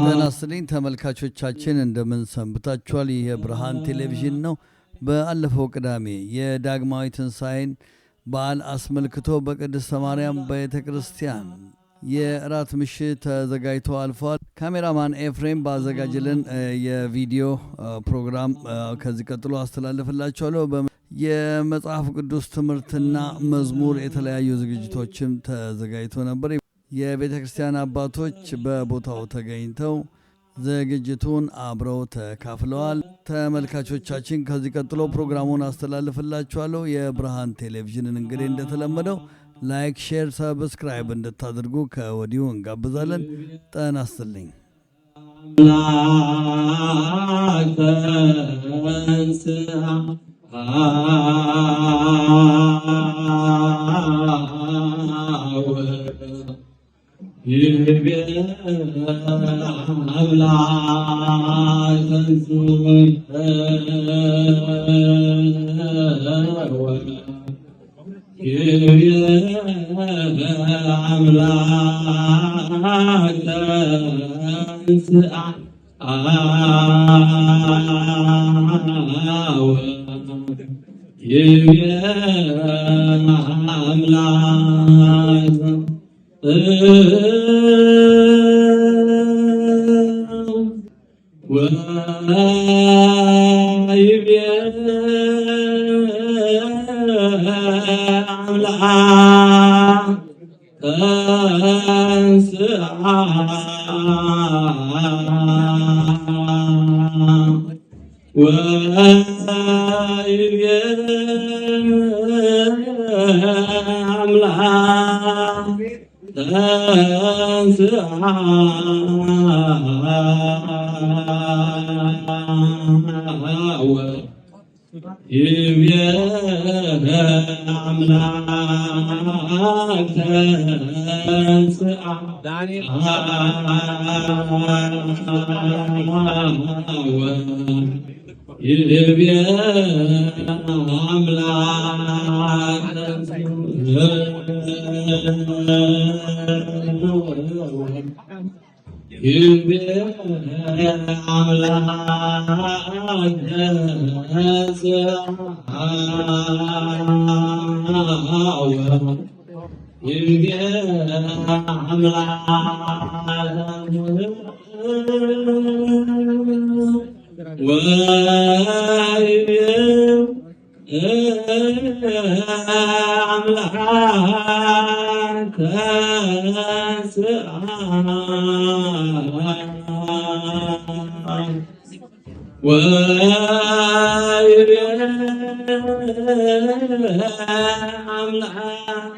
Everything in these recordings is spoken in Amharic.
ተናስተልኝ ተመልካቾቻችን እንደምን ሰንብታችኋል? ይህ የብርሃን ቴሌቪዥን ነው። በአለፈው ቅዳሜ የዳግማዊ ትንሣኤን በዓል አስመልክቶ በቅድስተ ማርያም ቤተክርስቲያን የራት ምሽት ተዘጋጅቶ አልፏል። ካሜራማን ኤፍሬም ባዘጋጅልን የቪዲዮ ፕሮግራም ከዚህ ቀጥሎ አስተላልፍላችኋለሁ። የመጽሐፍ ቅዱስ ትምህርትና መዝሙር የተለያዩ ዝግጅቶችም ተዘጋጅቶ ነበር። የቤተ ክርስቲያን አባቶች በቦታው ተገኝተው ዝግጅቱን አብረው ተካፍለዋል። ተመልካቾቻችን ከዚህ ቀጥሎ ፕሮግራሙን አስተላልፍላችኋለሁ። የብርሃን ቴሌቪዥንን እንግዲህ እንደተለመደው ላይክ፣ ሼር፣ ሰብስክራይብ እንድታደርጉ ከወዲሁ እንጋብዛለን። ጤና ይስጥልኝ።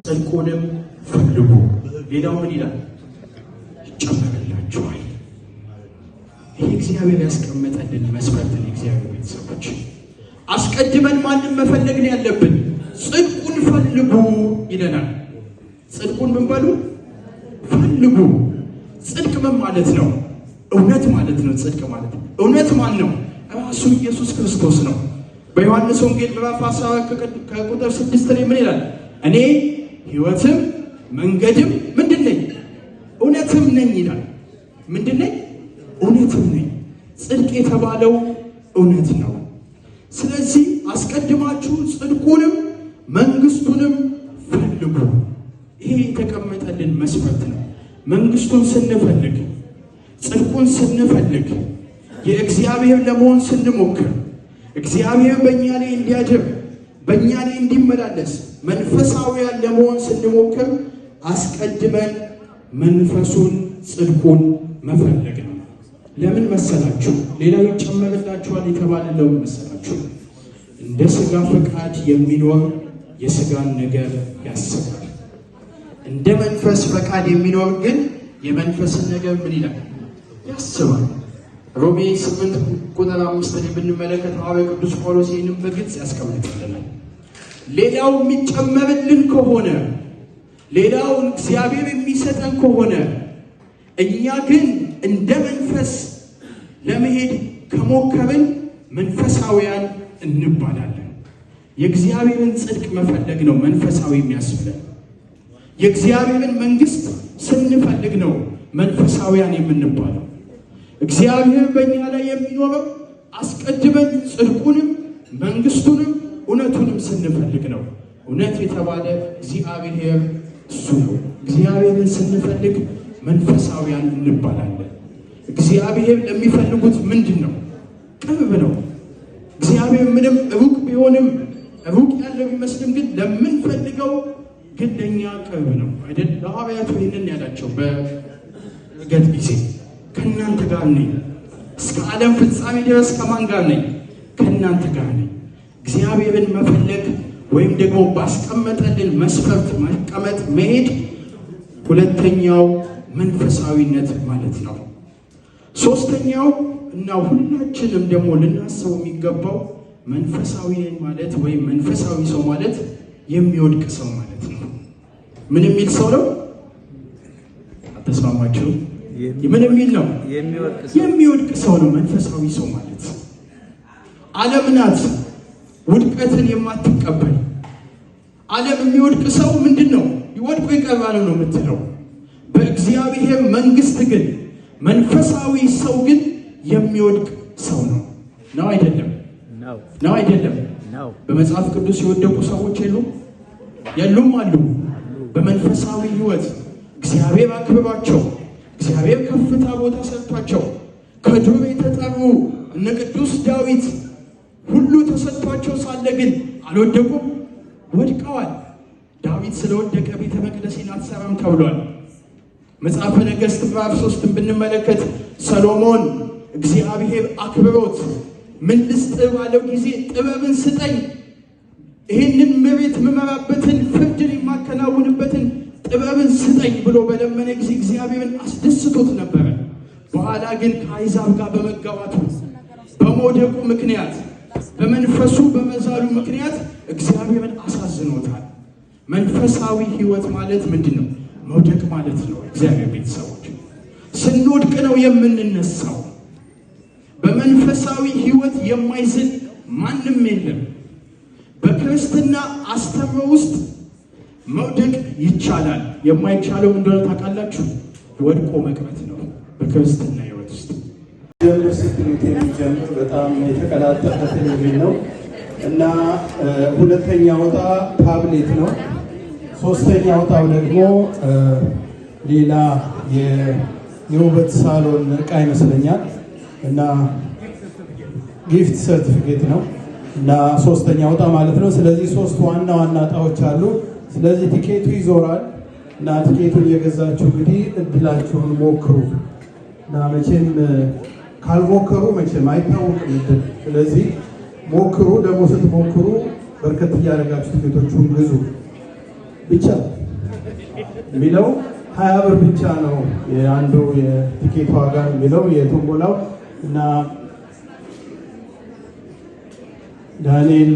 ጽድቁንም ፈልጉ፣ ሌላው ምን ይላል? ይጨመርላችኋል። ይህ እግዚአብሔር ያስቀመጠልን መስፈርት ነው። እግዚአብሔር ቤተሰቦች አስቀድመን ማንም መፈለግ ነው ያለብን። ጽድቁን ፈልጉ ይለናል። ጽድቁን ምን በሉ? ፈልጉ። ጽድቅ ምን ማለት ነው? እውነት ማለት ነው። ጽድቅ ማለት እውነት ማን ነው? ራሱ ኢየሱስ ክርስቶስ ነው። በዮሐንስ ወንጌል ምዕራፍ 10 ከቁጥር 6 ላይ ምን ይላል? እኔ ሕይወትም መንገድም ምንድን ነኝ? እውነትም ነኝ ይላል። ምንድን ነኝ? እውነትም ነኝ። ጽድቅ የተባለው እውነት ነው። ስለዚህ አስቀድማችሁ ጽድቁንም መንግስቱንም ፈልጉ። ይሄ የተቀመጠልን መስፈርት ነው። መንግስቱን ስንፈልግ፣ ጽድቁን ስንፈልግ፣ የእግዚአብሔር ለመሆን ስንሞክር፣ እግዚአብሔር በእኛ ላይ እንዲያድር፣ በእኛ ላይ እንዲመላለስ፣ መንፈሳዊያን ለመሆን ስንሞክር አስቀድመን መንፈሱን ጽድቁን መፈለግ ነው። ለምን መሰላችሁ? ሌላ ይጨመርላችኋል የተባለ ለምን መሰላችሁ? እንደ ሥጋ ፈቃድ የሚኖር የሥጋን ነገር ያስባል። እንደ መንፈስ ፈቃድ የሚኖር ግን የመንፈስን ነገር ምን ይላል? ያስባል። ሮሜ 8 ቁጥር 5 ላይ ብንመለከት ሐዋርያው ቅዱስ ጳውሎስ ይህንን በግልጽ ያስቀምጥልናል። ሌላው የሚጨመርልን ከሆነ፣ ሌላው እግዚአብሔር የሚሰጠን ከሆነ፣ እኛ ግን እንደ መንፈስ ለመሄድ ከሞከርን መንፈሳዊያን እንባላለን። የእግዚአብሔርን ጽድቅ መፈለግ ነው መንፈሳዊ የሚያስብለን። የእግዚአብሔርን መንግስት ስንፈልግ ነው መንፈሳውያን የምንባለው። እግዚአብሔር በእኛ ላይ የሚኖረው አስቀድመን ጽድቁንም መንግስቱንም እውነቱንም ስንፈልግ ነው። እውነት የተባለ እግዚአብሔር እሱ ነው። እግዚአብሔርን ስንፈልግ መንፈሳውያን እንባላለን። እግዚአብሔር ለሚፈልጉት ምንድን ነው? ቅርብ ነው። እግዚአብሔር ምንም ሩቅ ቢሆንም ሩቅ ያለ ቢመስልም ግን ለምንፈልገው ግን ለእኛ ቅርብ ነው አይደል? ለሐዋርያቱ ይህንን ያላቸው በገድ ጊዜ ከእናንተ ጋር ነኝ፣ እስከ ዓለም ፍጻሜ ድረስ ከማን ጋር ነኝ? ከእናንተ ጋር ነኝ። እግዚአብሔርን መፈለግ ወይም ደግሞ ባስቀመጠልን መስፈርት መቀመጥ መሄድ ሁለተኛው መንፈሳዊነት ማለት ነው። ሶስተኛው እና ሁላችንም ደግሞ ልናስበው የሚገባው መንፈሳዊ ማለት ወይም መንፈሳዊ ሰው ማለት የሚወድቅ ሰው ማለት ነው። ምን የሚል ሰው ነው? አተስማማችሁ? ምን የሚል ነው? የሚወድቅ ሰው ነው መንፈሳዊ ሰው ማለት። ዓለም ናት ውድቀትን የማትቀበል። ዓለም የሚወድቅ ሰው ምንድን ነው? ይወድቁ ይቀርባል ነው የምትለው። በእግዚአብሔር መንግስት ግን መንፈሳዊ ሰው ግን የሚወድቅ ሰው ነው። ነው አይደለም? ነው አይደለም? በመጽሐፍ ቅዱስ የወደቁ ሰዎች የሉም? አሉ። በመንፈሳዊ ህይወት እግዚአብሔር አክብሯቸው፣ እግዚአብሔር ከፍታ ቦታ ሰጥቷቸው ከዱር የተጠሩ እነ ቅዱስ ዳዊት ሁሉ ተሰጥቷቸው ሳለ ግን አልወደቁም፣ ወድቀዋል። ዳዊት ስለወደቀ ቤተ መቅደሴን አትሰራም ተብሏል። መጽሐፈ ነገሥት ምዕራፍ 3ን ብንመለከት ሰሎሞን እግዚአብሔር አክብሮት ምን ልስጥህ ባለው ጊዜ ጥበብን ስጠኝ፣ ይህንን መሬት የምመራበትን ፍርድን የማከናውንበትን ጥበብን ስጠኝ ብሎ በለመነ ጊዜ እግዚአብሔርን አስደስቶት ነበረ። በኋላ ግን ከአሕዛብ ጋር በመጋባቱ በመውደቁ ምክንያት በመንፈሱ በመዛሉ ምክንያት እግዚአብሔርን አሳዝኖታል። መንፈሳዊ ህይወት ማለት ምንድን ነው? መውደቅ ማለት ነው። እግዚአብሔር ቤተሰቦች ስንወድቅ ነው የምንነሳው። በመንፈሳዊ ህይወት የማይዝል ማንም የለም። በክርስትና አስተምሮ ውስጥ መውደቅ ይቻላል። የማይቻለው እንደሆነ ታውቃላችሁ? ወድቆ መቅረት ነው በክርስትና ህይወት ውስጥ። ጀምር የሚጀምር በጣም የተቀላጠፈ ቴሌቪዥን ነው እና ሁለተኛው ዕጣ ታብሌት ነው። ሶስተኛው ዕጣው ደግሞ ሌላ የውበት ሳሎን ዕቃ ይመስለኛል እና ጊፍት ሰርቲፊኬት ነው እና ሶስተኛው ዕጣ ማለት ነው። ስለዚህ ሶስት ዋና ዋና ዕጣዎች አሉ። ስለዚህ ቲኬቱ ይዞራል እና ቲኬቱን የገዛችሁ እንግዲህ እድላችሁን ሞክሩ እና መቼም ካልሞከሩ መቼም አይታወቅም እድል። ስለዚህ ሞክሩ። ደግሞ ስትሞክሩ በርከት እያደረጋችሁ ቲኬቶቹን ግዙ። ብቻ የሚለው 20 ብር ብቻ ነው የአንዱ የቲኬት ዋጋ የሚለው የቶምቦላው እና ዳንኤል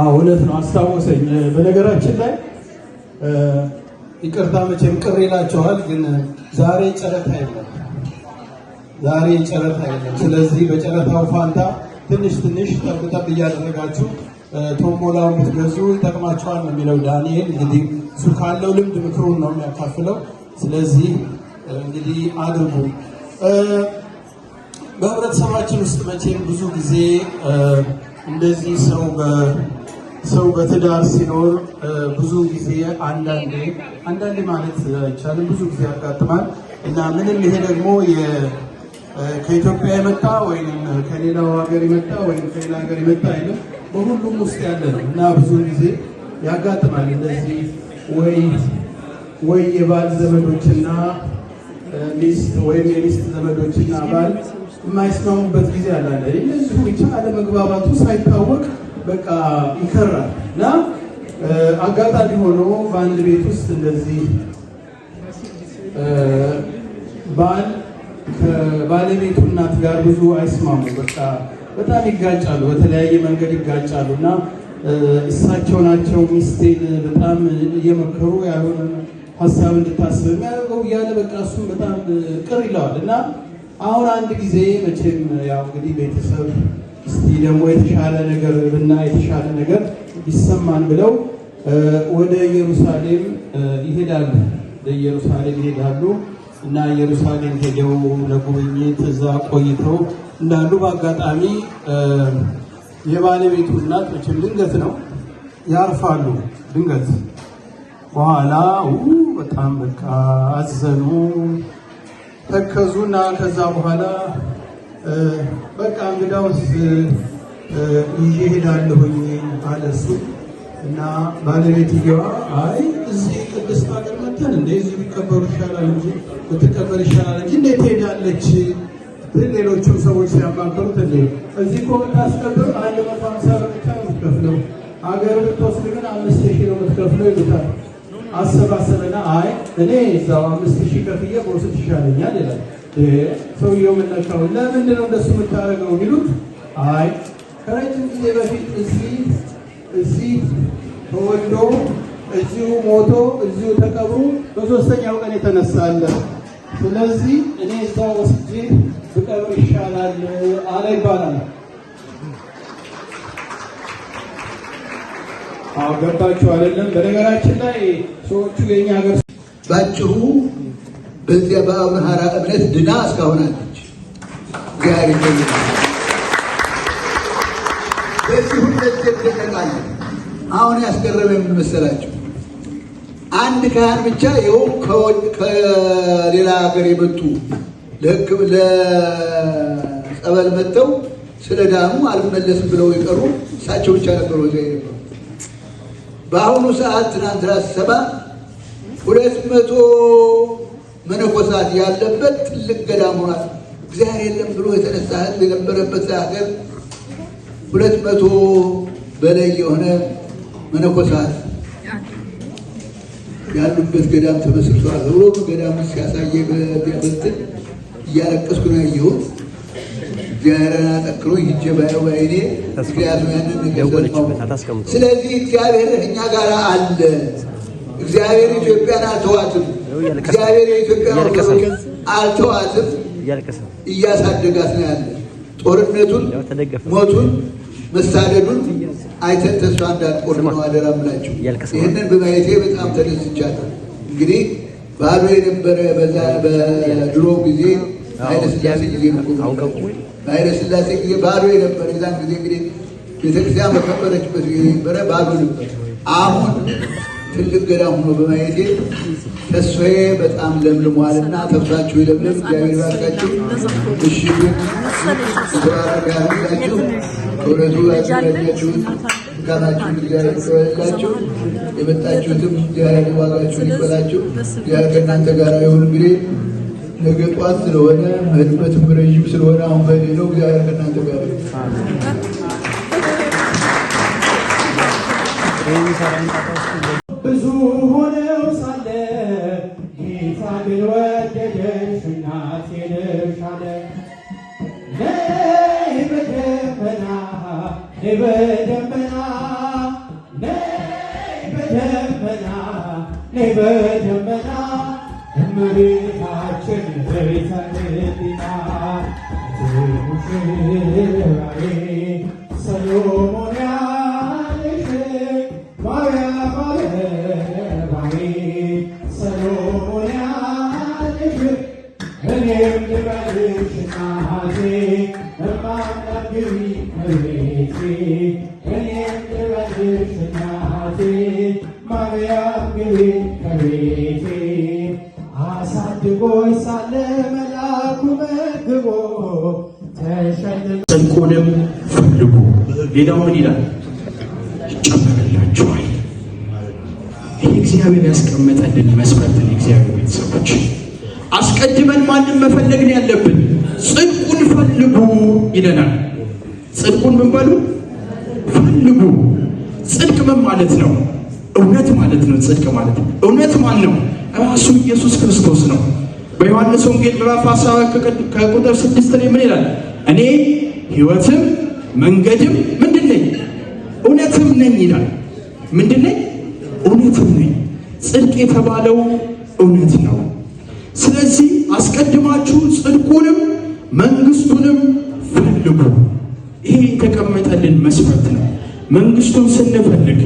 እውነት ነው አስታወሰኝ። በነገራችን ላይ ይቅርታ መቼም ቅር ይላቸዋል፣ ግን ዛሬ ጨረታ የለም። ዛሬ ጨረታ የለም። ስለዚህ በጨረታው ፋንታ ትንሽ ጠብጠብ እያደረጋችሁ ቶምቦላውን ብትገዙ ይጠቅማችኋል ነው የሚለው ዳንኤል። እንግዲህ እሱ ካለው ልምድ ምክሩን ነው የሚያካፍለው። ስለዚህ እንግዲህ አድርጉ። በህብረተሰባችን ውስጥ መቼም ብዙ ጊዜ እንደዚህ ሰው በትዳር ሲኖር ብዙ ጊዜ አንዳንዴ ማለት አይቻልም ብዙ ጊዜ ያጋጥማል እና ምንም ይሄ ደግሞ ከኢትዮጵያ የመጣ ወይም ከሌላው ሀገር የመጣ ወይም ከሌላ ሀገር የመጣ አይደለም፣ በሁሉም ውስጥ ያለ ነው እና ብዙ ጊዜ ያጋጥማል እንደዚህ ወይ የባል ዘመዶችና ሚስት ወይም የሚስት ዘመዶችና ባል የማይስማሙበት ጊዜ አለ። እነዚሁ ብቻ አለመግባባቱ ሳይታወቅ በቃ ይከራል እና አጋጣሚ ሆኖ በአንድ ቤት ውስጥ እንደዚህ ባል ከባለቤቱ እናት ጋር ብዙ አይስማሙ። በቃ በጣም ይጋጫሉ፣ በተለያየ መንገድ ይጋጫሉ እና እሳቸው ናቸው ሚስቴን በጣም እየመከሩ ያልሆነ ሀሳብ እንድታስብ የሚያደርገው እያለ በቃ እሱም በጣም ቅር ይለዋል እና አሁን አንድ ጊዜ መቼም ያው እንግዲህ ቤተሰብ እስቲ ደግሞ የተሻለ ነገር ብና የተሻለ ነገር ይሰማን ብለው ወደ ኢየሩሳሌም ይሄዳሉ። ለኢየሩሳሌም ይሄዳሉ እና ኢየሩሳሌም ሄደው ለጉብኝት እዛ ቆይተው እንዳሉ በአጋጣሚ የባለቤቱ እናት መቼም ድንገት ነው ያርፋሉ። ድንገት በኋላ በጣም በቃ አዘኑ፣ ተከዙና ከዛ በኋላ በቃ እንግዳውስ ይዤ እሄዳለሁኝ አለ እሱ እና ባለቤትየዋ አይ እዚህ ቅድስት ሀገር መተን እንደዚህ ቢቀበሩ ይሻላል እንጂ ብትቀበል ይሻላል እንጂ እንዴት ትሄዳለች? ሌሎቹም ሰዎች ሲያማከሩት እንዴ እዚህ እኮ ብታስቀብር 150 ብር ብቻ ነው የምትከፍለው፣ ሀገር ብትወስድ ግን 5000 ነው የምትከፍለው ይሉታል። አሰባሰበና አይ እኔ እዛው 5000 ከፍዬ በውስጥ ይሻለኛል ይላል። ሰውየው መነካው። ለምንድን ነው እንደሱ የምታደርገው ቢሉት አይ ከረጅም ጊዜ በፊት እዚህ ተወልዶ እዚሁ ሞቶ እዚሁ ተቀብሮ በሶስተኛው ቀን የተነሳለ፣ ስለዚህ እኔ እዛው ወስጄ ብቀብር ይሻላል አለ ይባላል። ገባችሁ አይደለም? በነገራችን ላይ ሰዎቹ የኛ ሀገር ባጭሩ በዚያ በአምሃራ እምነት ድና እስካሁን አለች። ጋር ይገኛል። በዚህ ሁለት ተደቀቃለ። አሁን ያስገረመኝ ምን መሰላችሁ? አንድ ካህን ብቻ ይኸው ከሌላ ሀገር የመጡ ለጸበል መጥተው ስለ ዳኑ አልመለስም ብለው የቀሩ እሳቸው ብቻ ነበሩ እዚያ የነበሩ። በአሁኑ ሰዓት ትናንትና ሰባ 200 መነኮሳት ያለበት ትልቅ ገዳም ሆኗል። እግዚአብሔር የለም ብሎ የተነሳ ሕዝብ የነበረበት ሀገር 200 በላይ የሆነ መነኮሳት ያሉበት ገዳም ተመስርቷል። ሮም ገዳም ሲያሳየ በእንትን እያለቀስኩ ነው ያየሁት። እግዚአብሔርን አጠክሮ ሂጄ ባየው ባይኔ ምክንያቱም ያንን ነገር። ስለዚህ እግዚአብሔር እኛ ጋር አለ። እግዚአብሔር ኢትዮጵያን አልተዋትም። እግዚአብሔር የኢትዮጵያ አልተዋትም። እያሳደጋት ነው ያለ። ጦርነቱን፣ ሞቱን፣ መሳደዱን አይተን ተስፋ እንዳንቆርጥ ነው አደራ የምላችሁ። ይህንን በማየቴ በጣም ተደስቻለሁ። እንግዲህ ባዶ የነበረ በዛ በድሮ ጊዜ ኃይለ ሥላሴ ጊዜ በኃይለ ሥላሴ ጊዜ ባዶ የነበረ የዛን ጊዜ እንግዲህ ቤተክርስቲያን በከበረችበት ጊዜ ነበረ፣ ባዶ ነበር። አሁን ትልቅ ገዳም ሆኖ በማየቴ ተስፋዬ በጣም ለምልሟልና ተስፋችሁ ይለምልም። እግዚአብሔር ይባርካችሁ። እሺ ተባረክ ያርጋችሁ። ከወረቱ ያደረጋችሁት ጋራችሁ እግዚአብሔር ይባርካችሁ። የመጣችሁትም እግዚአብሔር ዋጋችሁን ይበላችሁ። እግዚአብሔር ከእናንተ ጋር ይሁን። እንግዲህ ነገ ጧት ስለሆነ መድበትም ረዥም ስለሆነ አሁን በሌ ነው። እግዚአብሔር ከእናንተ ጋር ይሁን። ብዙ ሆነው ሳለ ጌታ ግን ወደደሽ፣ እናቴ ነሽ አለ። ነይ በደመና ነይ በደመና ነይ በደመና ነይ በደመና እመቤታችን ቤተልሔም ሙሽራዬ ሰሎሞን ያለሽ ማርያም አበባዬ ሰሎሞን ያለሽ እኔም ልበልሽ እናቴ እማማ ግቢ ከቤቴ እኔም ልበልሽ እናቴ ማርያም ግቢ ከቤቴ አሳድጎኝ ሳለ መልአኩ መግቦ ተሸልሞ ጽድቁንም ፈልጉ። ሌላው ምን ይላል? ይጨመርላችኋል። ይህ እግዚአብሔር ያስቀመጠልን መስፈርት ነው። እግዚአብሔር ቤተሰቦች አስቀድመን ማንም መፈለግ ነው ያለብን። ጽድቁን ፈልጉ ይለናል። ጽድቁን ምን በሉ? ፈልጉ። ጽድቅ ምን ማለት ነው? እውነት ማለት ነው። ጽድቅ ማለት እውነት ማን ነው? ራሱ ኢየሱስ ክርስቶስ ነው። በዮሐንስ ወንጌል ምዕራፍ 10 ከቁጥር 6 ላይ ምን ይላል? እኔ ሕይወትም መንገድም ምንድን ነኝ? እውነትም ነኝ ይላል። ምንድን ነኝ? እውነትም ነኝ። ጽድቅ የተባለው እውነት ነው። ስለዚህ አስቀድማችሁ ጽድቁንም መንግስቱንም ፈልጉ። ይሄ የተቀመጠልን መስፈርት ነው። መንግስቱን ስንፈልግ፣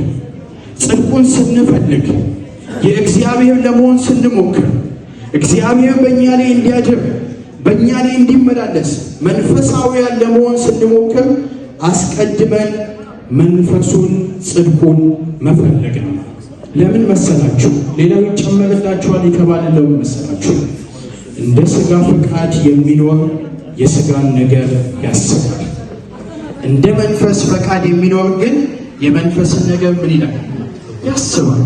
ጽድቁን ስንፈልግ፣ የእግዚአብሔር ለመሆን ስንሞክር፣ እግዚአብሔር በእኛ ላይ እንዲያድር በእኛ ላይ እንዲመላለስ መንፈሳዊያን ለመሆን ስንሞክር አስቀድመን መንፈሱን ጽድቁን መፈለግ ነው። ለምን መሰላችሁ? ሌላው ይጨመርላችኋል የተባለ ለምን መሰላችሁ? እንደ ሥጋ ፈቃድ የሚኖር የሥጋን ነገር ያስባል። እንደ መንፈስ ፈቃድ የሚኖር ግን የመንፈስን ነገር ምን ይላል? ያስባል።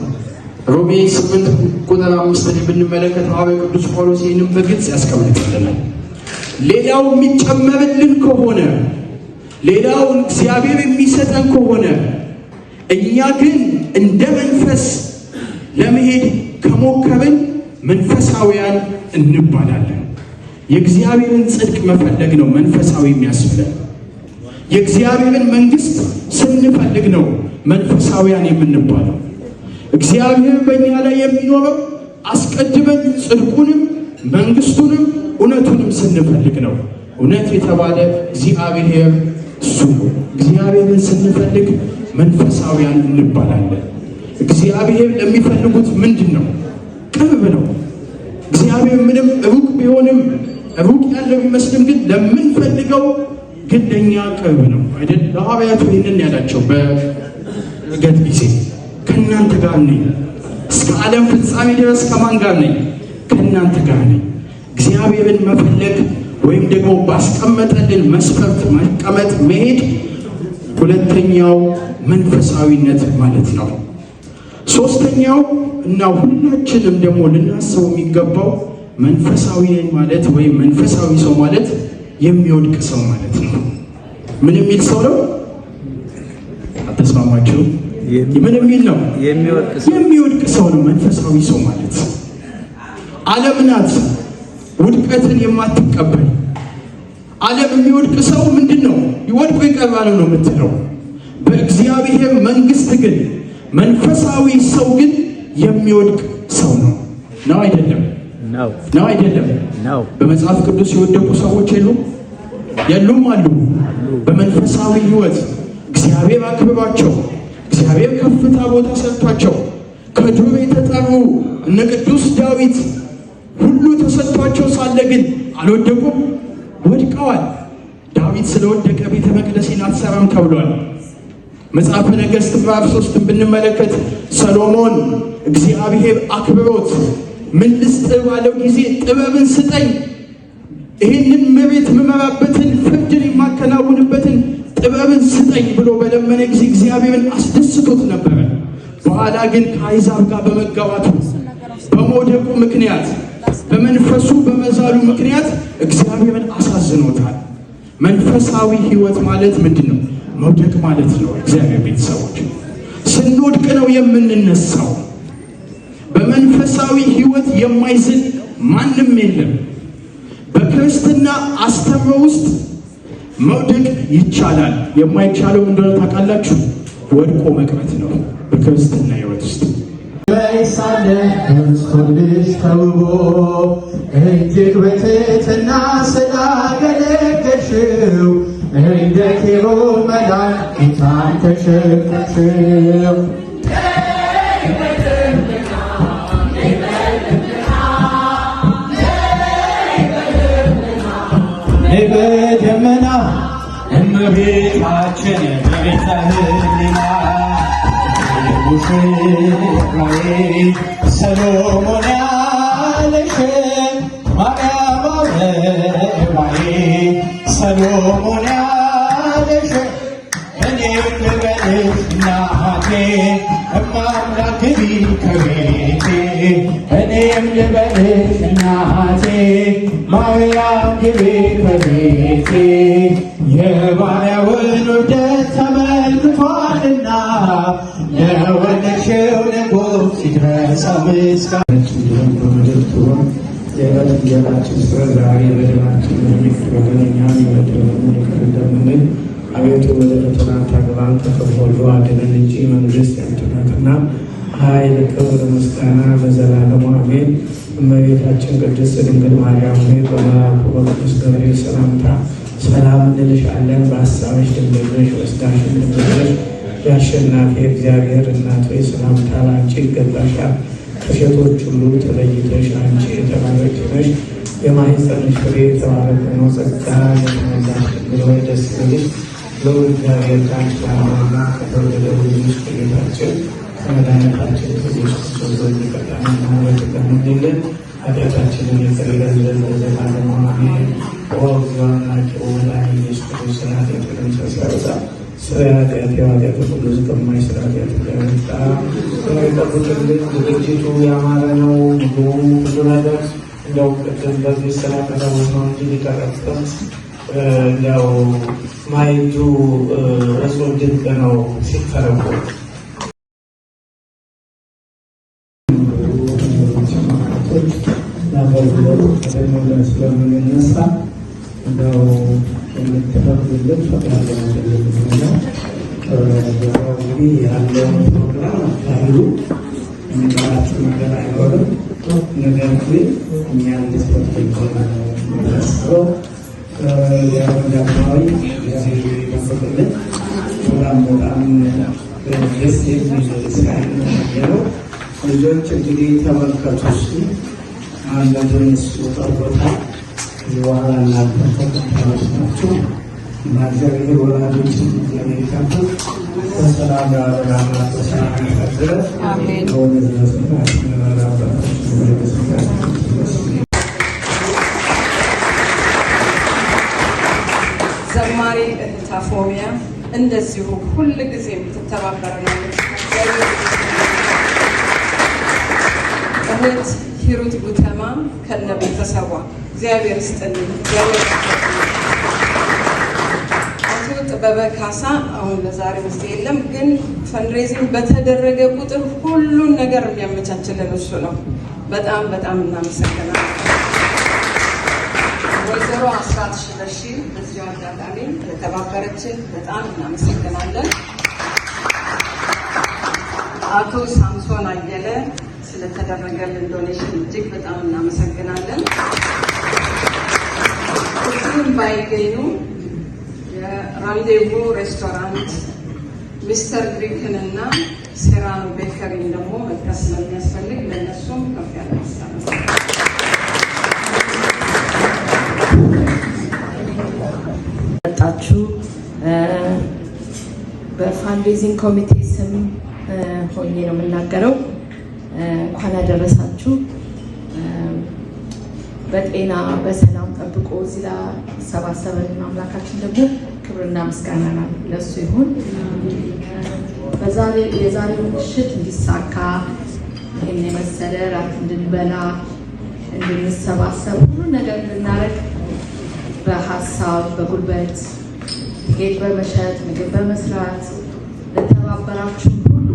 ሮሜ 8 ቁጥር 5 ብንመለከት ሐዋርያው ቅዱስ ጳውሎስ ይህንን በግልጽ ያስቀምጥልናል። ሌላው የሚጨመርልን ከሆነ ሌላው እግዚአብሔር የሚሰጠን ከሆነ እኛ ግን እንደ መንፈስ ለመሄድ ከሞከርን መንፈሳዊያን እንባላለን። የእግዚአብሔርን ጽድቅ መፈለግ ነው መንፈሳዊ የሚያስብለን። የእግዚአብሔርን መንግስት ስንፈልግ ነው መንፈሳዊያን የምንባለው። እግዚአብሔር በእኛ ላይ የሚኖረው አስቀድመን ጽድቁንም መንግስቱንም እውነቱንም ስንፈልግ ነው። እውነት የተባለ እግዚአብሔር እሱ ነው። እግዚአብሔርን ስንፈልግ መንፈሳዊያን እንባላለን። እግዚአብሔር ለሚፈልጉት ምንድን ነው? ቅርብ ነው። እግዚአብሔር ምንም ሩቅ ቢሆንም ሩቅ ያለው ቢመስልም ግን ለምንፈልገው ግን ለእኛ ቅርብ ነው አይደል? ለሐዋርያቱ ይህንን ያላቸው በዕርገት ጊዜ ከእናንተ ጋር ነኝ፣ እስከ ዓለም ፍጻሜ ድረስ ከማን ጋር ነኝ? ከእናንተ ጋር ነኝ። እግዚአብሔርን መፈለግ ወይም ደግሞ ባስቀመጠልን መስፈርት መቀመጥ መሄድ ሁለተኛው መንፈሳዊነት ማለት ነው። ሶስተኛው እና ሁላችንም ደግሞ ልናስበው የሚገባው መንፈሳዊ ማለት ወይም መንፈሳዊ ሰው ማለት የሚወድቅ ሰው ማለት ነው። ምን የሚል ሰው ነው? አተስማማችሁ? ምን የሚል ነው? የሚወድቅ ሰው ነው መንፈሳዊ ሰው ማለት። ዓለም ናት ውድቀትን የማትቀበል። ዓለም የሚወድቅ ሰው ምንድን ነው? ይወድቁ ይቀርባል ነው የምትለው። በእግዚአብሔር መንግስት ግን መንፈሳዊ ሰው ግን የሚወድቅ ሰው ነው። ነው አይደለም? ነው አይደለም? በመጽሐፍ ቅዱስ የወደቁ ሰዎች የሉም? አሉ። በመንፈሳዊ ህይወት እግዚአብሔር አክብሯቸው፣ እግዚአብሔር ከፍታ ቦታ ሰጥቷቸው ከዱር የተጠሩ እነ ቅዱስ ዳዊት ሁሉ ተሰጥቷቸው ሳለ ግን አልወደቁም፣ ወድቀዋል። ዳዊት ስለወደቀ ቤተ መቅደስን አትሰራም ተብሏል። መጽሐፈ ነገሥት ምዕራፍ 3 ብንመለከት ሰሎሞን እግዚአብሔር አክብሮት ምን ልስጥህ ባለው ጊዜ ጥበብን ስጠኝ፣ ይህንን መሬት የምመራበትን ፍርድን የማከናውንበትን ጥበብን ስጠኝ ብሎ በለመነ ጊዜ እግዚአብሔርን አስደስቶት ነበረ። በኋላ ግን ከአሕዛብ ጋር በመጋባቱ በመውደቁ ምክንያት በመንፈሱ በመዛሉ ምክንያት እግዚአብሔርን አሳዝኖታል። መንፈሳዊ ህይወት ማለት ምንድን ነው? መውደቅ ማለት ነው። እግዚአብሔር ቤተሰቦች ስንወድቅ ነው የምንነሳው። በመንፈሳዊ ህይወት የማይዝል ማንም የለም። በክርስትና አስተምሮ ውስጥ መውደቅ ይቻላል። የማይቻለው እንደሆነ ታውቃላችሁ? ወድቆ መቅረት ነው በክርስትና ህይወት ውስጥ። ሳለ ክርስቶስ ተውቦ እጅግ በትሕትና ስላገለገልሽው እንደ ኪሩብ መልአክ ጌታን ተሸከምሽው። በደመና እመቤታችን በቤተ ሕሊና ሙሽራዬ ሰሎሞን ያለሽ ማርያም አበባዬ ሰሎሞን ያለሽ እኔም ልበልሽ እናቴ እማምላክ ግቢ ከቤቴ እኔም ልበልሽ እናቴ ማርያም ግቢ ከቤቴ የባሪያውን ውርደት ተመልክቷልና ለወለድሽው ንጉሥ ይድረሰው ምስጋና። የዕለት እንጀራችንን ስጠን ዛሬ፣ በደላችንን ይቅር በለን እኛም የበደሉንን ይቅር እንደምንል፣ አቤቱ ወደ ፈተና አታግባን ከክፉ ሁሉ አድነን እንጂ መንግሥት ያንተ ናትና ኃይል፣ ክብር፣ ምስጋና ለዘላለሙ አሜን። እመቤታችን ቅድስት ድንግል ማርያም ሆይ በመልአኩ በቅዱስ ገብርኤል ሰላምታ ሰላም እንልሻለን። በሐሳብሽ ድንግል ነሽ፣ በሥጋሽም ድንግል ነሽ። የአሸናፊ እግዚአብሔር እናት ሆይ ሰላምታ ለአንቺ ይገባሻል። ከሴቶች ሁሉ ተለይተሽ አንቺ የተባረክሽ ነሽ። የማኅፀንሽ ፍሬ የተባረከ ነው። ጸጋን የተሞላሽ ድንግል ሆይ ደስ ይበልሽ፣ ልዑል እግዚአብሔር ከአንቺ ጋር ነውና ከተወደደው ልጅሽ ከጌታችን ከመድኃኒታችን ከኢየሱስ ክርስቶስ ዘንድ ይቅርታና ምሕረት ይለምንልን ኃጢአታችንን ይቅር ይበለን ለዘላለሙ አሜን። ወእግዚኦ አምላክየ ወመድኃኒየ ኢየሱስ ክርስቶስ ኃጢአታችንን ሲያሰርታ ስለ ኃጢአት ሁሉ እስከማይሰራ ኃጢአት ያመጣ የሚጠብቅልን ዝግጅቱ ያማረ ነው። ምግቡም ብዙ ነገር እንዲያው ቅድም በዚህ ስራ ከተቦት ነው እንጂ ሊቀረብም እንዲያው ማየቱ እጹብ ድንቅ ነው ሲተረጎም። ስለምንነሳ እንደው የምትፈቅዱልን ፈቅዳለ እንግዲህ ያለውን ፕሮግራም አካሂዱ። የሚቀራችሁ ነገር አይኖርም። ነገር ግን እኛ እንድትፈቅዱ ይሆናል የሚታስበው ዳግማዊ ያፈቅልን በጣም ደስ የሚል እስራኤል ነው። ልጆች እንግዲህ ተመልከቱ። አንዱን እሱ ጠርቦታል። በኋላ እናንተ ተከታዮች ናችሁ እና እግዚአብሔር ወላጆችን እግዚአብሔር ይካፈል በሰላም ያበራና በሰላም ያሳድረን። በእውነት ለስራችን ዘማሪ እህት አፎሚያ እንደዚሁ ሁል ጊዜ የምትተባበረናለች። እህት ሂሩት ጉተማ ከነ ቤተሰቧ እግዚአብሔር ይስጥልኝ። አቶ ጥበበ ካሳ አሁን ለዛሬ ውስጥ የለም፣ ግን ፈንድሬዚንግ በተደረገ ቁጥር ሁሉን ነገር የሚያመቻችልን እሱ ነው። በጣም በጣም እናመሰግናለን። ወይዘሮ አስራት ሽለሺ በዚሁ አጋጣሚ የተባበረችን በጣም እናመሰግናለን። አቶ ሳምሶን አየለ ስለተደረገልን ዶኔሽን እጅግ በጣም እናመሰግናለን። ሁሉም ባይገኙ የራንዴቮ ሬስቶራንት ሚስተር ግሪክን እና ሴራኖ ቤከሪን ደግሞ መጥቀስ ስለሚያስፈልግ ለእነሱም ከፍ ያለ ምስጋና መጣችሁ። በፋንድሬዚንግ ኮሚቴ ስም ሆኜ ነው የምናገረው። እንኳን ያደረሳችሁ። በጤና በሰላም ጠብቆ እዚህ ላሰባሰበን አምላካችን ደግሞ ክብርና ምስጋና ለሱ ይሁን። የዛሬው ምሽት እንዲሳካ ይህን የመሰለ ራት እንድንበላ እንድንሰባሰብ ሁሉ ነገር እንድናረግ በሀሳብ በጉልበት ጌጥ በመሸጥ ምግብ በመስራት ለተባበራችሁ ሁሉ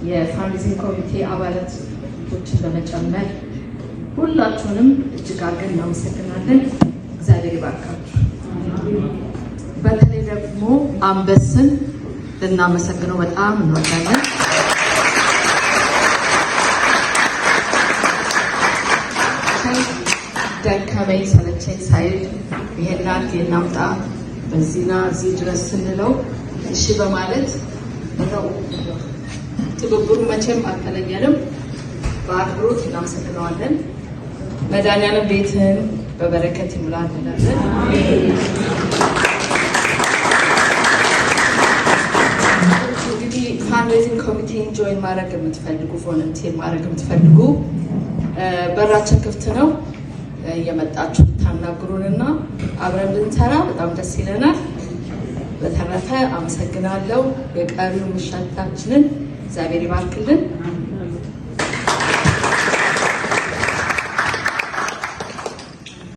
የፋንድሬዚንግ ኮሚቴ አባላቶችን በመጨመር ሁላችሁንም እጅግ አድርገን እናመሰግናለን። እግዚአብሔር ይባርካችሁ። በተለይ ደግሞ አንበስን ልናመሰግነው በጣም እንወዳለን። ደከመኝ ሰለቸኝ ሳይል ይሄናት የናምጣ በዚህና እዚህ ድረስ ስንለው እሺ በማለት ነው። ትብብሩ መቼም አልተለየንም። በአክብሮት እናመሰግነዋለን። መድኃኒዓለም ቤትን በበረከት ይሙላ እንላለን። እንግዲህ ፋንድሬዚንግ ኮሚቴን ጆይን ማድረግ የምትፈልጉ ቮለንቲር ማድረግ የምትፈልጉ በራችን ክፍት ነው። እየመጣችሁ ታናግሩንና አብረን ብንሰራ በጣም ደስ ይለናል። በተረፈ አመሰግናለሁ። የቀሪው ምሽታችንን እግዚአብሔር ይባርክልን።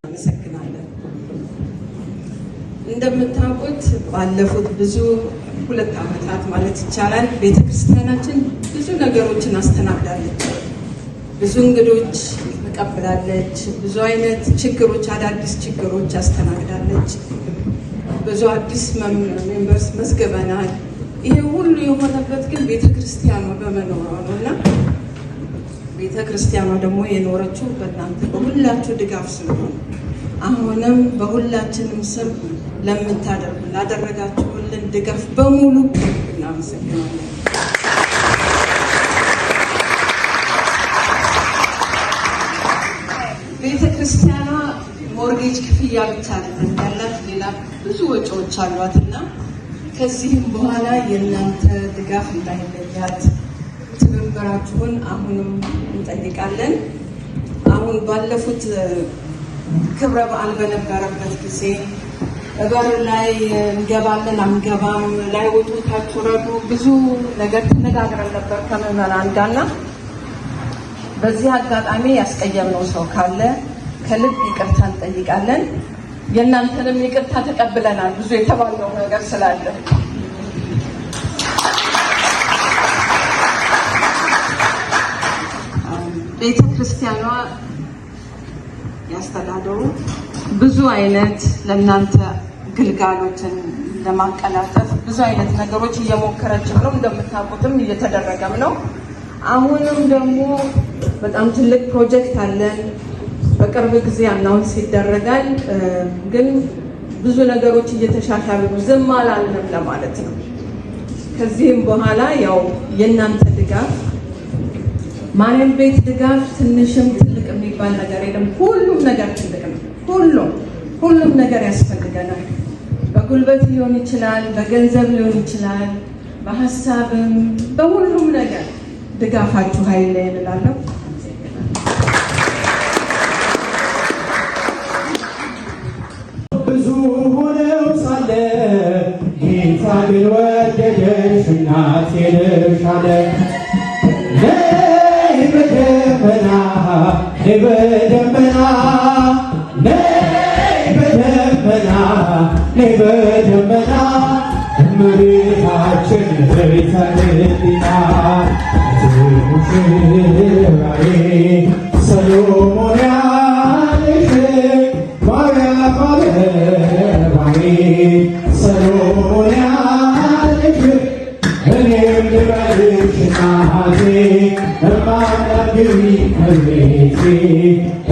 አመሰግናለን። እንደምታውቁት ባለፉት ብዙ 2 ዓመታት ማለት ይቻላል ቤተክርስቲያናችን ብዙ ነገሮችን አስተናግዳለች። ብዙ እንግዶች ተቀብላለች። ብዙ አይነት ችግሮች፣ አዳዲስ ችግሮች አስተናግዳለች። ብዙ አዲስ ሜምበርስ መዝገበናል። ይሄ ሁሉ የሆነበት ግን ቤተክርስቲያኑ በመኖሯ ነው እና ቤተ ክርስቲያኗ ደግሞ የኖረችው በእናንተ በሁላችሁ ድጋፍ ስለሆነ አሁንም በሁላችንም ስም ላደረጋችሁልን ድጋፍ በሙሉ እናመሰግናለን። ቤተ ክርስቲያኗ ሞርጌጅ ክፍያ ብቻ አይደለም ያላት፣ ሌላ ብዙ ወጪዎች አሏትና ከዚህም በኋላ የእናንተ ድጋፍ እንዳይለያት ትብብራችሁን አሁንም እንጠይቃለን። አሁን ባለፉት ክብረ በዓል በነበረበት ጊዜ በር ላይ እንገባለን አንገባም፣ ላይ ወጡ ታች ወረዱ ብዙ ነገር ተነጋግረን ነበር ከምዕመናን ጋርና በዚህ አጋጣሚ ያስቀየምነው ሰው ካለ ከልብ ይቅርታ እንጠይቃለን። የእናንተንም ይቅርታ ተቀብለናል። ብዙ የተባለው ነገር ስላለ ቤተ ክርስቲያኗ ያስተዳደሩ ብዙ አይነት ለእናንተ ግልጋሎትን ለማቀላጠፍ ብዙ አይነት ነገሮች እየሞከረችም ነው። እንደምታውቁትም እየተደረገም ነው። አሁንም ደግሞ በጣም ትልቅ ፕሮጀክት አለን። በቅርብ ጊዜ አናውንስ ይደረጋል። ግን ብዙ ነገሮች እየተሻሻሉ ነው። ዝም አላልንም ለማለት ነው። ከዚህም በኋላ ያው የእናንተ ድጋፍ ማርያም ቤት ድጋፍ ትንሽም ትልቅ የሚባል ነገር የለም። ሁሉም ነገር ትልቅ ነው። ሁሉም ነገር ያስፈልገናል። በጉልበት ሊሆን ይችላል፣ በገንዘብ ሊሆን ይችላል፣ በሀሳብም በሁሉም ነገር ድጋፋችሁ ኃይል እላለሁ። ብዙ ሆነው ሳለ ጌታ ግን ወደደሽ እናቴ ነሽ አለ። ነይ በደመና ነይ በደመና ነይ በደመና ነይ በደመና እመቤታችን ቤተልሔም ሙሽራዬ ሰሎሞን ያለሽ ማርያም አበባዬ ሰሎሞን ያለሽ እኔም ልበልሽ እናቴ እማምላክ ግቢ ከቤቴ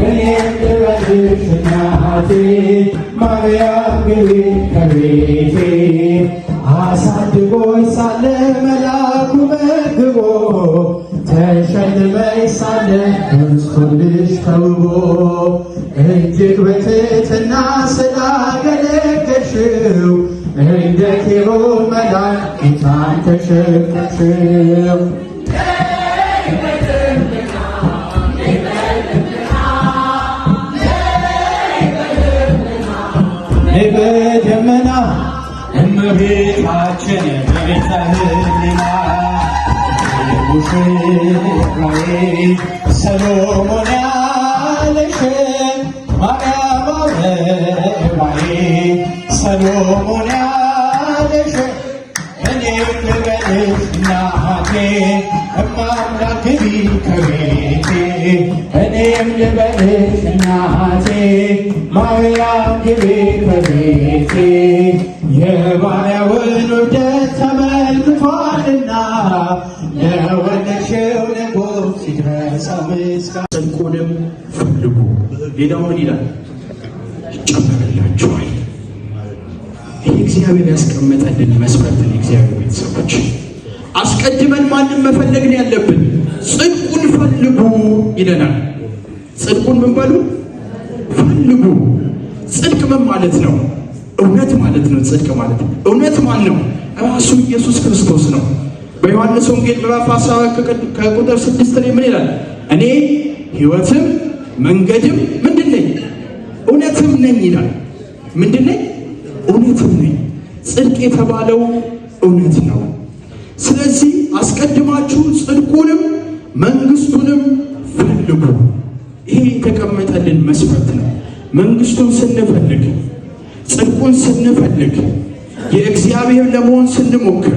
እኔም ልበልሽ እናቴ ማርያም ግቢ ከቤቴ አሳድጎኝ ሳለ መላኩ መግቦ ተሸልመኝ ሳለ እንስቶልሽ ተውቦ እጅግ በትሕትና ስላገለገልሽው እንደ ኬሩብ መልአክ ጌታን ተሸከምሽው። ነይ በደመና እመቤታችን በቤተልሔም ሙሽራዬ ሰሎሞን ያለሽ ማርያም አበባዬ ሰሎሞን ያለሽ እኔም ልበልሽ እናቴ እማምላክ ግቢ ከቤቴ እኔም ልበልሽ እናቴ ማርያም ግቢ ከቤቴ የባሪያውን ውርደት ተመልክቷልና ለወለድሽው ንጉሥ ይድረሰው ምስጋና። ጽድቁንም ፈልጉ። ሌላው ምን ይላል? ይጨመርላችኋል። ይህ እግዚአብሔር ያስቀመጠልን መስፈርት ነው። እግዚአብሔር ቤተሰቦች አስቀድመን ማንም መፈለግ ነው ያለብን። ጽድቁን ፈልጉ ይለናል። ጽድቁን ምን በሉ? ፈልጉ። ጽድቅ ምን ማለት ነው? እውነት ማለት ነው። ጽድቅ ማለት እውነት ማን ነው? ራሱ ኢየሱስ ክርስቶስ ነው። በዮሐንስ ወንጌል ምዕራፍ 10 ከቁጥር 6 ላይ ምን ይላል? እኔ ሕይወትም መንገድም ምንድን ነኝ? እውነትም ነኝ ይላል። ምንድን ነኝ? እውነትም ነኝ። ጽድቅ የተባለው እውነት ነው። ስለዚህ አስቀድማችሁ ጽድቁንም መንግስቱንም ፈልጉ። ይሄ የተቀመጠልን መስፈርት ነው። መንግስቱን ስንፈልግ፣ ጽድቁን ስንፈልግ፣ የእግዚአብሔር ለመሆን ስንሞክር፣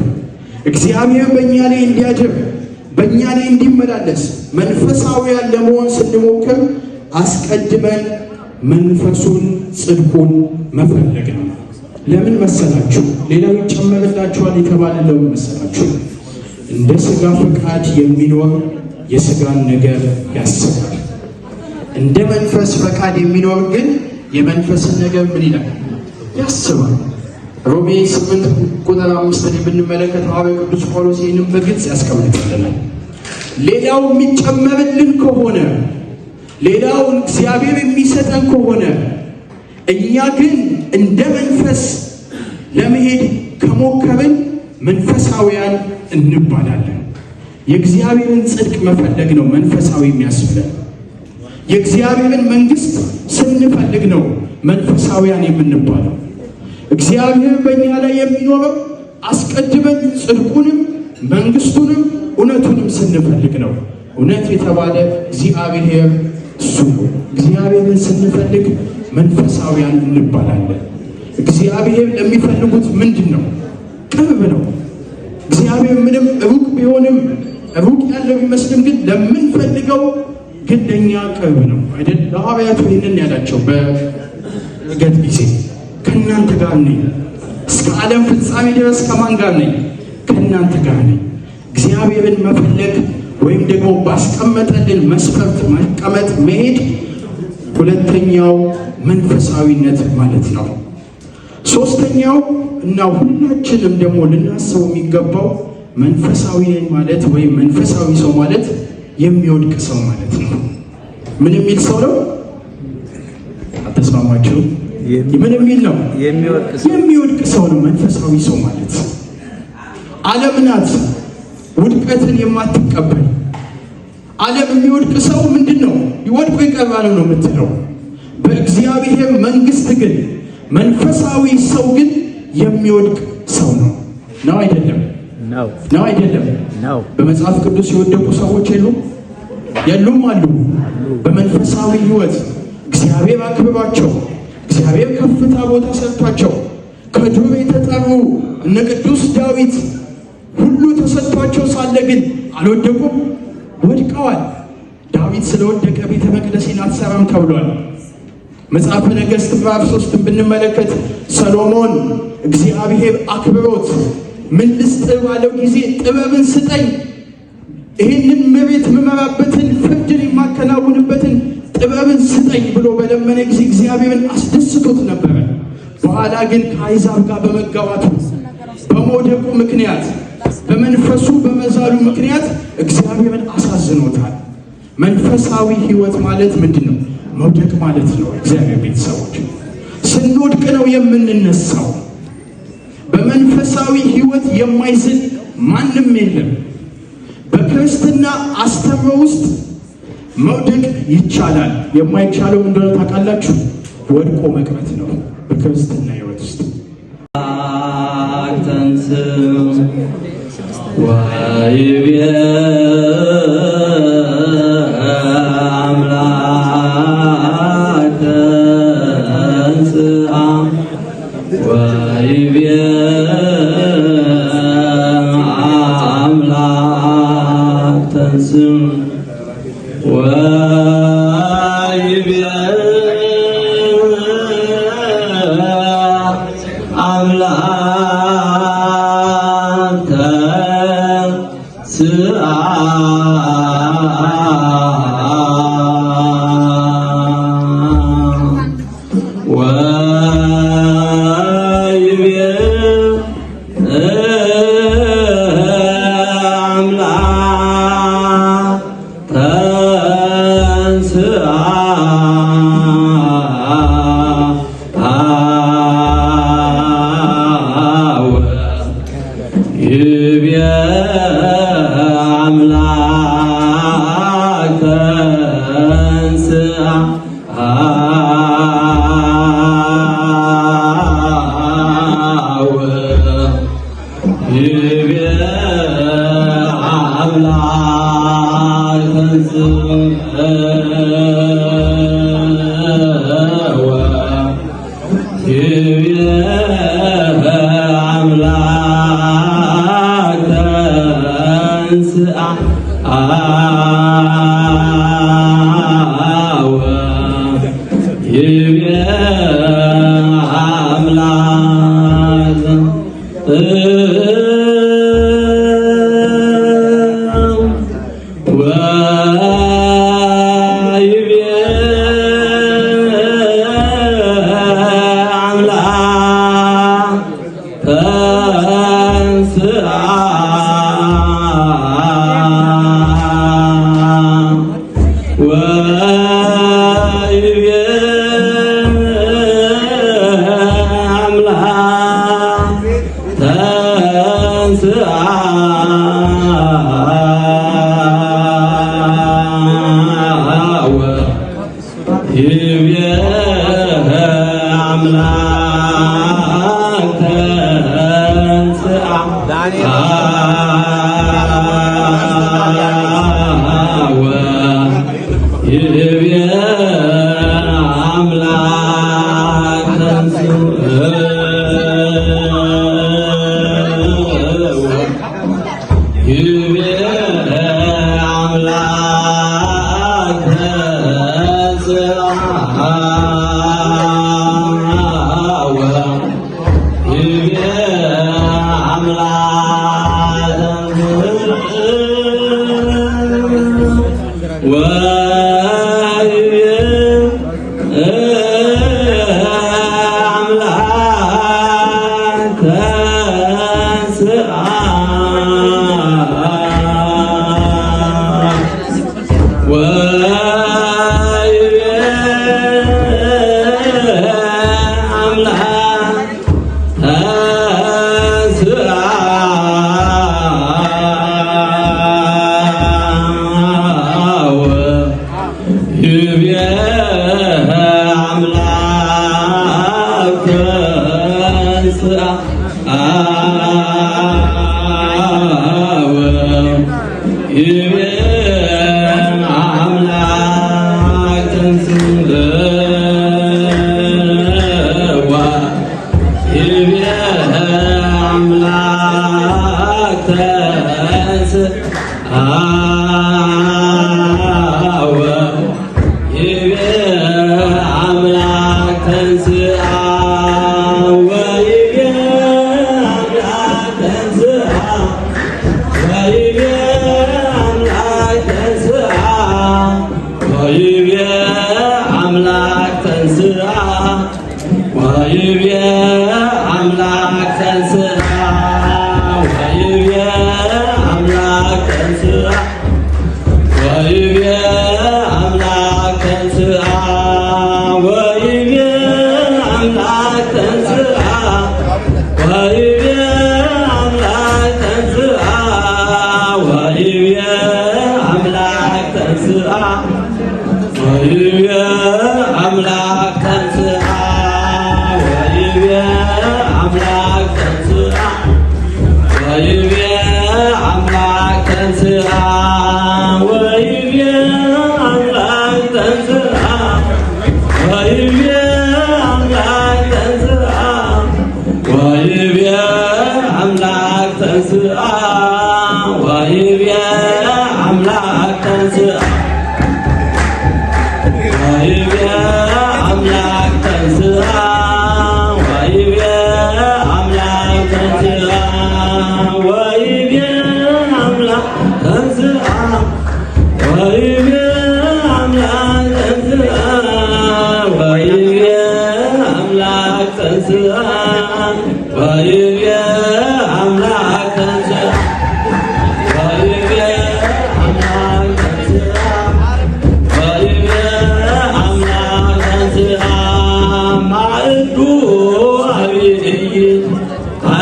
እግዚአብሔር በእኛ ላይ እንዲያድር በእኛ ላይ እንዲመላለስ መንፈሳዊያን ለመሆን ስንሞክር አስቀድመን መንፈሱን ጽድቁን መፈለግ ነው። ለምን መሰላችሁ? ሌላው ይጨመርላችኋል የተባለ ለምን መሰላችሁ? እንደ ሥጋ ፈቃድ የሚኖር የሥጋን ነገር ያስባል። እንደ መንፈስ ፈቃድ የሚኖር ግን የመንፈስን ነገር ምን ይላል? ያስባል። ሮሜ 8 ቁጥር 5 ላይ ብንመለከት ሐዋርያው ቅዱስ ጳውሎስ ይህንን በግልጽ ያስቀምጥልናል። ሌላው የሚጨመርልን ከሆነ ሌላው እግዚአብሔር የሚሰጠን ከሆነ እኛ ግን እንደ መንፈስ ለመሄድ ከሞከርን መንፈሳውያን እንባላለን። የእግዚአብሔርን ጽድቅ መፈለግ ነው መንፈሳዊ የሚያስብለን። የእግዚአብሔርን መንግሥት ስንፈልግ ነው መንፈሳውያን የምንባለው። እግዚአብሔር በእኛ ላይ የሚኖረው አስቀድመን ጽድቁንም መንግሥቱንም እውነቱንም ስንፈልግ ነው። እውነት የተባለ እግዚአብሔር እሱ ነው። እግዚአብሔርን ስንፈልግ መንፈሳውያን እንባላለን። እግዚአብሔር ለሚፈልጉት ምንድን ነው? ቅርብ ነው። እግዚአብሔር ምንም ሩቅ ቢሆንም ሩቅ ያለው ቢመስልም ግን ለምንፈልገው ግን ለእኛ ቅርብ ነው አይደል? ለሐዋርያቱ ይህንን ያላቸው በዕርገት ጊዜ ከእናንተ ጋር ነኝ፣ እስከ ዓለም ፍጻሜ ድረስ ከማን ጋር ነኝ? ከእናንተ ጋር ነኝ። እግዚአብሔርን መፈለግ ወይም ደግሞ ባስቀመጠልን መስፈርት መቀመጥ መሄድ ሁለተኛው መንፈሳዊነት ማለት ነው። ሶስተኛው እና ሁላችንም ደግሞ ልናስበው የሚገባው መንፈሳዊ ማለት ወይም መንፈሳዊ ሰው ማለት የሚወድቅ ሰው ማለት ነው። ምን የሚል ሰው ነው? አተስማማችሁ? ምን የሚል ነው? የሚወድቅ ሰው ነው መንፈሳዊ ሰው ማለት። ዓለም ናት ውድቀትን የማትቀበል። ዓለም የሚወድቅ ሰው ምንድን ነው? ይወድቁ ይቀርባል ነው የምትለው። በእግዚአብሔር መንግሥት ግን መንፈሳዊ ሰው ግን የሚወድቅ ሰው ነው። ነው አይደለም? ነው አይደለም? በመጽሐፍ ቅዱስ የወደቁ ሰዎች የሉም? አሉ። በመንፈሳዊ ሕይወት እግዚአብሔር አክብሯቸው፣ እግዚአብሔር ከፍታ ቦታ ሰጥቷቸው ከዱር የተጠሩ እነ ቅዱስ ዳዊት ሁሉ ተሰጥቷቸው ሳለ ግን አልወደቁም፣ ወድቀዋል። ዳዊት ስለወደቀ ቤተ መቅደስን አትሰራም ተብሏል። መጽሐፈ ነገሥት ምዕራፍ 3 ብንመለከት ሰሎሞን እግዚአብሔር አክብሮት ምን ልስጥህ ባለው ጊዜ ጥበብን ስጠኝ፣ ይህንን መሬት የምመራበትን ፍርድን የማከናውንበትን ጥበብን ስጠኝ ብሎ በለመነ ጊዜ እግዚአብሔርን አስደስቶት ነበረ። በኋላ ግን ከአሕዛብ ጋር በመጋባቱ በመውደቁ ምክንያት በመንፈሱ በመዛሉ ምክንያት እግዚአብሔርን አሳዝኖታል። መንፈሳዊ ሕይወት ማለት ምንድን ነው? መውደቅ ማለት ነው። እግዚአብሔር ቤተሰቦች ስንወድቅ ነው የምንነሳው። በመንፈሳዊ ሕይወት የማይዝል ማንም የለም። በክርስትና አስተምሮ ውስጥ መውደቅ ይቻላል። የማይቻለው እንደሆነ ታውቃላችሁ? ወድቆ መቅረት ነው በክርስትና ሕይወት ውስጥ። Wow.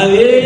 Amen.